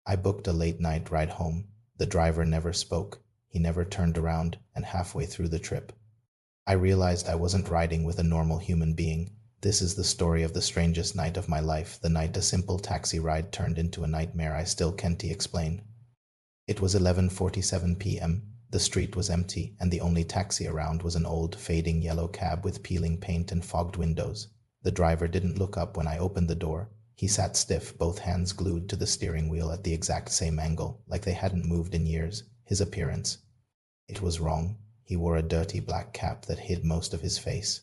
I booked a late-night ride home. The driver never spoke. He never turned around, and halfway through the trip, I realized I wasn't riding with a normal human being. This is the story of the strangest night of my life, the night a simple taxi ride turned into a nightmare I still can't explain. It was 11:47 p.m. The street was empty, and the only taxi around was an old, fading yellow cab with peeling paint and fogged windows. The driver didn't look up when I opened the door. He sat stiff, both hands glued to the steering wheel at the exact same angle, like they hadn't moved in years. His appearance. It was wrong. He wore a dirty black cap that hid most of his face.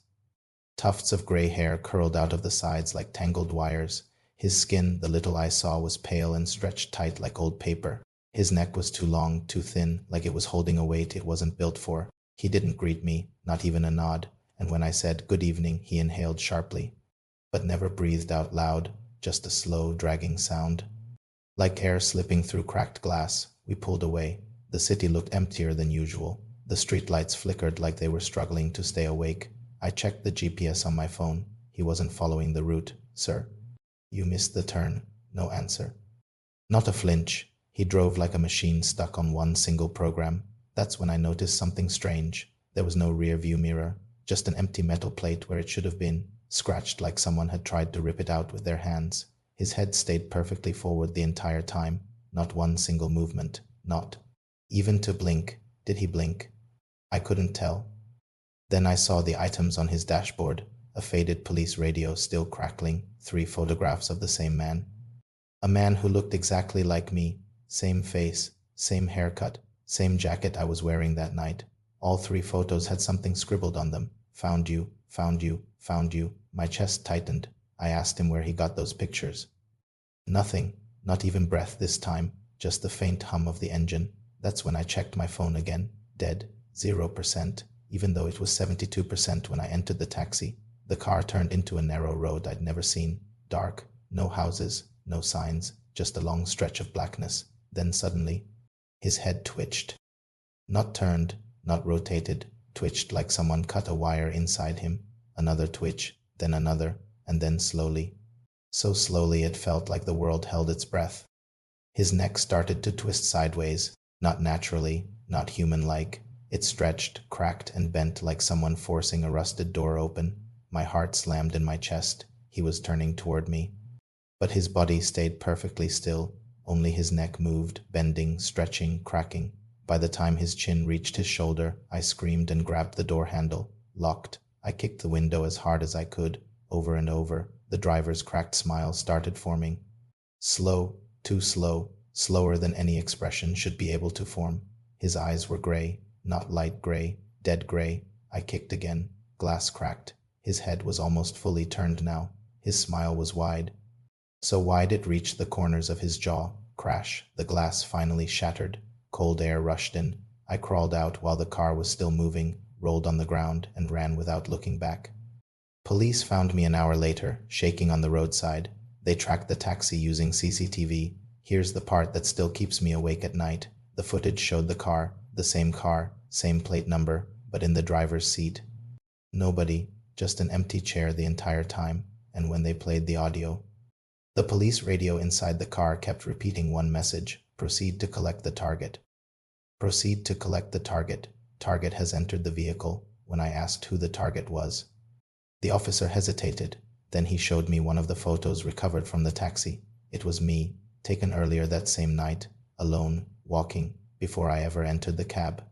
Tufts of gray hair curled out of the sides like tangled wires. His skin, the little I saw, was pale and stretched tight like old paper. His neck was too long, too thin, like it was holding a weight it wasn't built for. He didn't greet me, not even a nod, and when I said good evening, he inhaled sharply, but never breathed out loud, just a slow, dragging sound. Like air slipping through cracked glass, we pulled away. The city looked emptier than usual. The streetlights flickered like they were struggling to stay awake. I checked the GPS on my phone. He wasn't following the route. Sir, you missed the turn. No answer. Not a flinch. He drove like a machine stuck on one single program. That's when I noticed something strange. There was no rear view mirror, just an empty metal plate where it should have been, scratched like someone had tried to rip it out with their hands. His head stayed perfectly forward the entire time. Not one single movement. Not even to blink. Did he blink? I couldn't tell. Then I saw the items on his dashboard, a faded police radio still crackling, 3 photographs of the same man. A man who looked exactly like me, same face, same haircut, same jacket I was wearing that night. All 3 photos had something scribbled on them. Found you, found you, found you. My chest tightened. I asked him where he got those pictures. Nothing, not even breath this time, just the faint hum of the engine. That's when I checked my phone again. Dead. 0%, even though it was 72% when I entered the taxi. The car turned into a narrow road I'd never seen. Dark, no houses, no signs, just a long stretch of blackness. Then suddenly, his head twitched. Not turned, not rotated, twitched like someone cut a wire inside him. Another twitch, then another, and then slowly. So slowly it felt like the world held its breath. His neck started to twist sideways, not naturally, not human-like. It stretched, cracked, and bent like someone forcing a rusted door open. My heart slammed in my chest. He was turning toward me. But his body stayed perfectly still. Only his neck moved, bending, stretching, cracking. By the time his chin reached his shoulder, I screamed and grabbed the door handle. Locked. I kicked the window as hard as I could. Over and over, the driver's cracked smile started forming. Slow, too slow, slower than any expression should be able to form. His eyes were gray, not light gray, dead gray. I kicked again. Glass cracked. His head was almost fully turned now. His smile was wide. So wide it reached the corners of his jaw. Crash. The glass finally shattered. Cold air rushed in. I crawled out while the car was still moving, rolled on the ground, and ran without looking back. Police found me an hour later, shaking on the roadside. They tracked the taxi using CCTV. Here's the part that still keeps me awake at night. The footage showed the car, same plate number, but in the driver's seat. Nobody, just an empty chair the entire time, and when they played the audio, the police radio inside the car kept repeating one message: proceed to collect the target. Proceed to collect the target. Target has entered the vehicle. When I asked who the target was, the officer hesitated. Then he showed me one of the photos recovered from the taxi. It was me, taken earlier that same night, alone, walking, before I ever entered the cab.